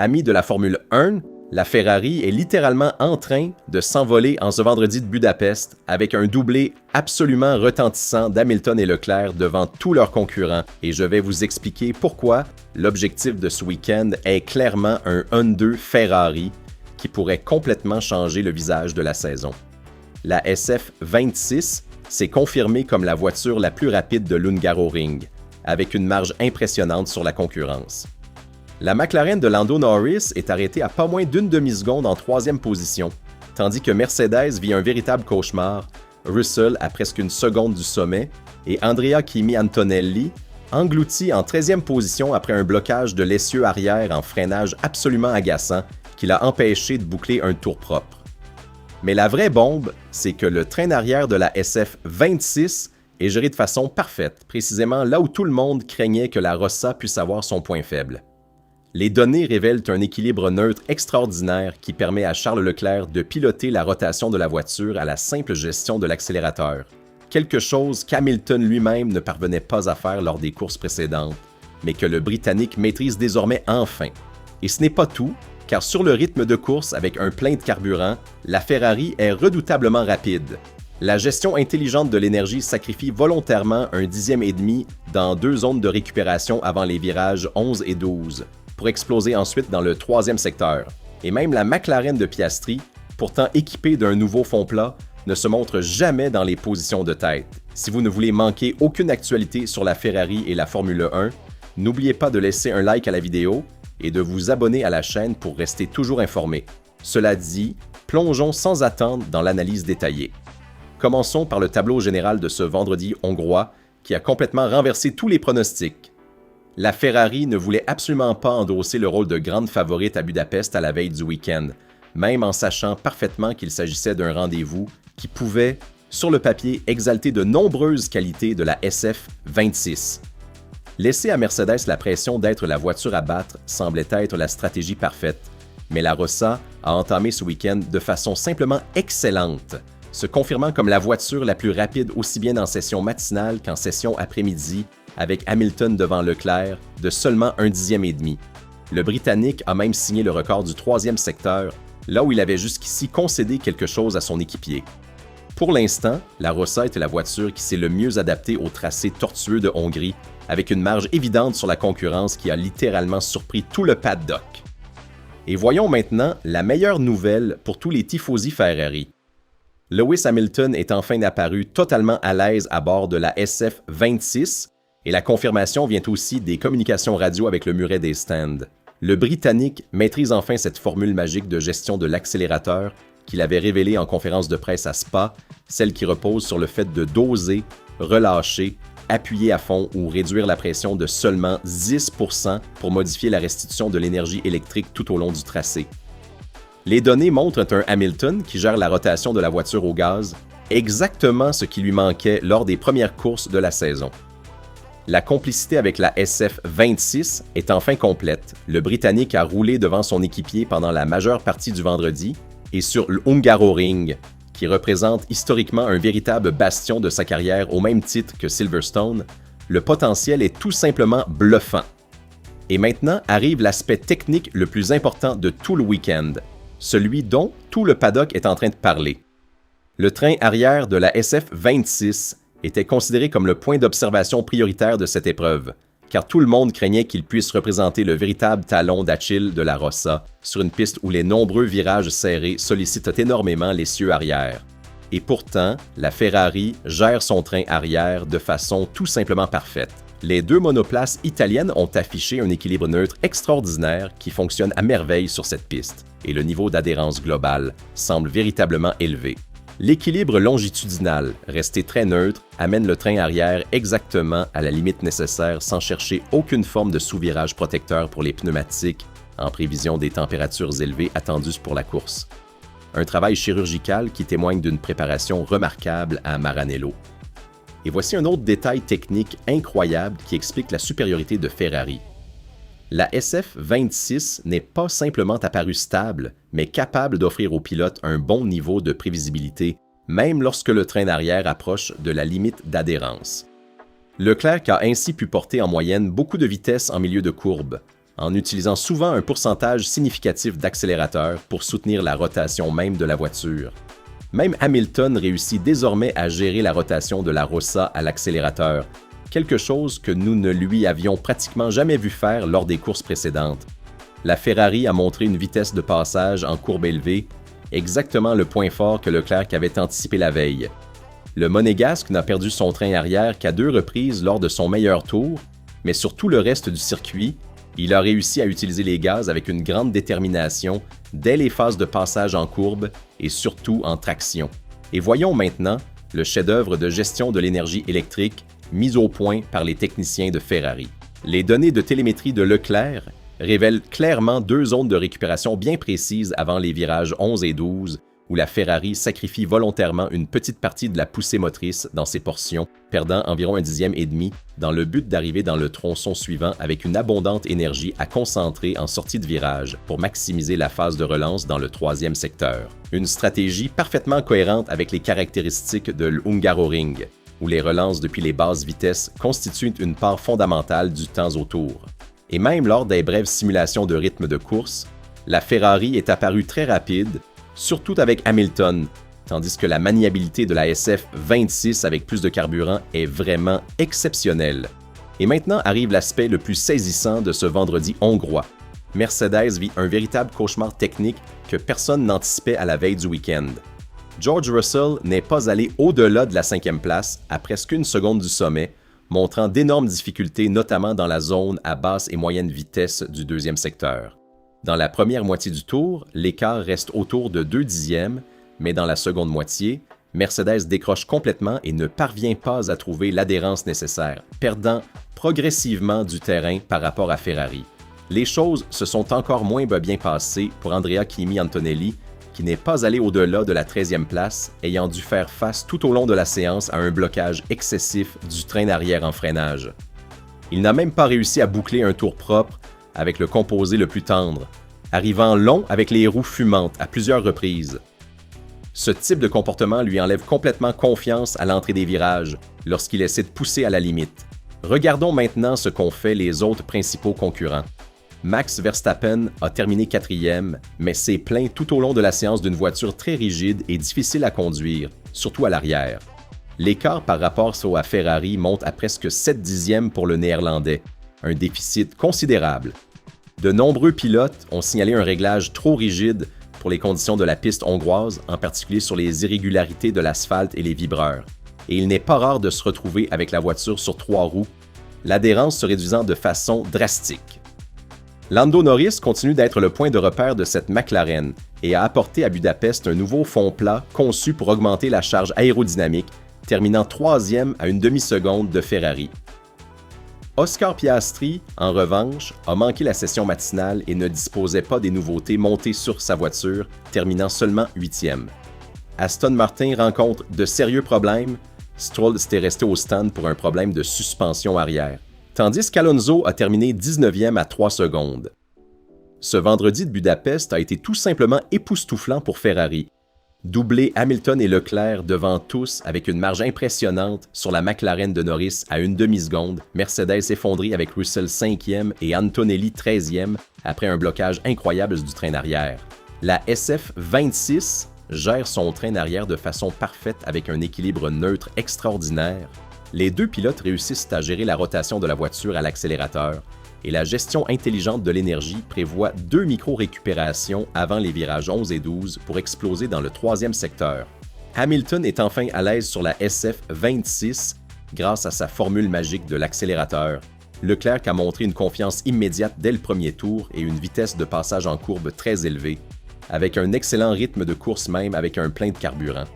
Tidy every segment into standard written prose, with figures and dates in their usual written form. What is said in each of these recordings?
Amis de la Formule 1, la Ferrari est littéralement en train de s'envoler en ce vendredi de Budapest avec un doublé absolument retentissant d'Hamilton et Leclerc devant tous leurs concurrents. Et je vais vous expliquer pourquoi l'objectif de ce week-end est clairement un 1-2 Ferrari qui pourrait complètement changer le visage de la saison. La SF26 s'est confirmée comme la voiture la plus rapide de l'Hungaroring, avec une marge impressionnante sur la concurrence. La McLaren de Lando Norris est arrêtée à pas moins d'une demi-seconde en troisième position, tandis que Mercedes vit un véritable cauchemar, Russell à presque une seconde du sommet et Andrea Kimi Antonelli englouti en 13e position après un blocage de l'essieu arrière en freinage absolument agaçant qui l'a empêché de boucler un tour propre. Mais la vraie bombe, c'est que le train arrière de la SF26 est géré de façon parfaite, précisément là où tout le monde craignait que la Rossa puisse avoir son point faible. Les données révèlent un équilibre neutre extraordinaire qui permet à Charles Leclerc de piloter la rotation de la voiture à la simple gestion de l'accélérateur, quelque chose qu'Hamilton lui-même ne parvenait pas à faire lors des courses précédentes, mais que le Britannique maîtrise désormais enfin. Et ce n'est pas tout, car sur le rythme de course avec un plein de carburant, la Ferrari est redoutablement rapide. La gestion intelligente de l'énergie sacrifie volontairement un dixième et demi dans 2 zones de récupération avant les virages 11 et 12, pour exploser ensuite dans le 3e secteur. Et même la McLaren de Piastri, pourtant équipée d'un nouveau fond plat, ne se montre jamais dans les positions de tête. Si vous ne voulez manquer aucune actualité sur la Ferrari et la Formule 1, n'oubliez pas de laisser un like à la vidéo et de vous abonner à la chaîne pour rester toujours informé. Cela dit, plongeons sans attendre dans l'analyse détaillée. Commençons par le tableau général de ce vendredi hongrois qui a complètement renversé tous les pronostics. La Ferrari ne voulait absolument pas endosser le rôle de grande favorite à Budapest à la veille du week-end, même en sachant parfaitement qu'il s'agissait d'un rendez-vous qui pouvait, sur le papier, exalter de nombreuses qualités de la SF26. Laisser à Mercedes la pression d'être la voiture à battre semblait être la stratégie parfaite, mais la Rossa a entamé ce week-end de façon simplement excellente, se confirmant comme la voiture la plus rapide aussi bien en session matinale qu'en session après-midi, avec Hamilton devant Leclerc de seulement un dixième et demi. Le Britannique a même signé le record du 3e secteur, là où il avait jusqu'ici concédé quelque chose à son équipier. Pour l'instant, la Rossa était la voiture qui s'est le mieux adaptée au tracé tortueux de Hongrie, avec une marge évidente sur la concurrence qui a littéralement surpris tout le paddock. Et voyons maintenant la meilleure nouvelle pour tous les tifosi Ferrari. Lewis Hamilton est enfin apparu totalement à l'aise à bord de la SF26, et la confirmation vient aussi des communications radio avec le muret des stands. Le Britannique maîtrise enfin cette formule magique de gestion de l'accélérateur qu'il avait révélée en conférence de presse à Spa, celle qui repose sur le fait de doser, relâcher, appuyer à fond ou réduire la pression de seulement 10% pour modifier la restitution de l'énergie électrique tout au long du tracé. Les données montrent un Hamilton qui gère la rotation de la voiture au gaz, exactement ce qui lui manquait lors des premières courses de la saison. La complicité avec la SF26 est enfin complète. Le Britannique a roulé devant son équipier pendant la majeure partie du vendredi et sur le Hungaroring, qui représente historiquement un véritable bastion de sa carrière au même titre que Silverstone, le potentiel est tout simplement bluffant. Et maintenant arrive l'aspect technique le plus important de tout le week-end, celui dont tout le paddock est en train de parler. Le train arrière de la SF26 était considéré comme le point d'observation prioritaire de cette épreuve, car tout le monde craignait qu'il puisse représenter le véritable talon d'Achille de la Rossa sur une piste où les nombreux virages serrés sollicitent énormément l'essieu arrière. Et pourtant, la Ferrari gère son train arrière de façon tout simplement parfaite. Les 2 monoplaces italiennes ont affiché un équilibre neutre extraordinaire qui fonctionne à merveille sur cette piste, et le niveau d'adhérence globale semble véritablement élevé. L'équilibre longitudinal, resté très neutre, amène le train arrière exactement à la limite nécessaire sans chercher aucune forme de sous-virage protecteur pour les pneumatiques en prévision des températures élevées attendues pour la course. Un travail chirurgical qui témoigne d'une préparation remarquable à Maranello. Et voici un autre détail technique incroyable qui explique la supériorité de Ferrari. La SF26 n'est pas simplement apparue stable, mais capable d'offrir aux pilotes un bon niveau de prévisibilité, même lorsque le train arrière approche de la limite d'adhérence. Leclerc a ainsi pu porter en moyenne beaucoup de vitesse en milieu de courbe, en utilisant souvent un pourcentage significatif d'accélérateur pour soutenir la rotation même de la voiture. Même Hamilton réussit désormais à gérer la rotation de la Rossa à l'accélérateur, quelque chose que nous ne lui avions pratiquement jamais vu faire lors des courses précédentes. La Ferrari a montré une vitesse de passage en courbe élevée, exactement le point fort que Leclerc avait anticipé la veille. Le Monégasque n'a perdu son train arrière qu'à 2 reprises lors de son meilleur tour, mais sur tout le reste du circuit, il a réussi à utiliser les gaz avec une grande détermination dès les phases de passage en courbe et surtout en traction. Et voyons maintenant le chef-d'œuvre de gestion de l'énergie électrique mis au point par les techniciens de Ferrari. Les données de télémétrie de Leclerc révèlent clairement 2 zones de récupération bien précises avant les virages 11 et 12, où la Ferrari sacrifie volontairement une petite partie de la poussée motrice dans ces portions, perdant environ 1,5 dixième dans le but d'arriver dans le tronçon suivant avec une abondante énergie à concentrer en sortie de virage pour maximiser la phase de relance dans le 3e secteur. Une stratégie parfaitement cohérente avec les caractéristiques de l'Hungaroring, où les relances depuis les basses vitesses constituent une part fondamentale du temps au tour. Et même lors des brèves simulations de rythme de course, la Ferrari est apparue très rapide, surtout avec Hamilton, tandis que la maniabilité de la SF26 avec plus de carburant est vraiment exceptionnelle. Et maintenant arrive l'aspect le plus saisissant de ce vendredi hongrois. Mercedes vit un véritable cauchemar technique que personne n'anticipait à la veille du week-end. George Russell n'est pas allé au-delà de la 5e place à presque 1 seconde du sommet, montrant d'énormes difficultés notamment dans la zone à basse et moyenne vitesse du 2e secteur. Dans la première moitié du tour, l'écart reste autour de 2 dixièmes, mais dans la seconde moitié, Mercedes décroche complètement et ne parvient pas à trouver l'adhérence nécessaire, perdant progressivement du terrain par rapport à Ferrari. Les choses se sont encore moins bien passées pour Andrea Kimi Antonelli, qui n'est pas allé au-delà de la 13e place, ayant dû faire face tout au long de la séance à un blocage excessif du train arrière en freinage. Il n'a même pas réussi à boucler un tour propre avec le composé le plus tendre, arrivant long avec les roues fumantes à plusieurs reprises. Ce type de comportement lui enlève complètement confiance à l'entrée des virages, lorsqu'il essaie de pousser à la limite. Regardons maintenant ce qu'ont fait les autres principaux concurrents. Max Verstappen a terminé 4e, mais s'est plaint tout au long de la séance d'une voiture très rigide et difficile à conduire, surtout à l'arrière. L'écart par rapport à Ferrari monte à presque 7 dixièmes pour le Néerlandais, un déficit considérable. De nombreux pilotes ont signalé un réglage trop rigide pour les conditions de la piste hongroise, en particulier sur les irrégularités de l'asphalte et les vibreurs. Et il n'est pas rare de se retrouver avec la voiture sur 3 roues, l'adhérence se réduisant de façon drastique. Lando Norris continue d'être le point de repère de cette McLaren et a apporté à Budapest un nouveau fond plat conçu pour augmenter la charge aérodynamique, terminant 3e à une demi-seconde de Ferrari. Oscar Piastri, en revanche, a manqué la session matinale et ne disposait pas des nouveautés montées sur sa voiture, terminant seulement 8e. Aston Martin rencontre de sérieux problèmes, Stroll s'était resté au stand pour un problème de suspension arrière, tandis qu'Alonso a terminé 19e à 3 secondes. Ce vendredi de Budapest a été tout simplement époustouflant pour Ferrari. Doubler Hamilton et Leclerc devant tous avec une marge impressionnante sur la McLaren de Norris à une demi-seconde, Mercedes effondrée avec Russell 5e et Antonelli 13e après un blocage incroyable du train arrière. La SF26 gère son train arrière de façon parfaite avec un équilibre neutre extraordinaire. Les 2 pilotes réussissent à gérer la rotation de la voiture à l'accélérateur, et la gestion intelligente de l'énergie prévoit 2 micro-récupérations avant les virages 11 et 12 pour exploser dans le 3e secteur. Hamilton est enfin à l'aise sur la SF26 grâce à sa formule magique de l'accélérateur. Leclerc a montré une confiance immédiate dès le premier tour et une vitesse de passage en courbe très élevée, avec un excellent rythme de course même avec un plein de carburant.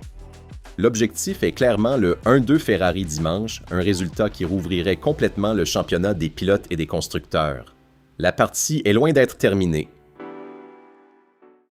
L'objectif est clairement le 1-2 Ferrari dimanche, un résultat qui rouvrirait complètement le championnat des pilotes et des constructeurs. La partie est loin d'être terminée,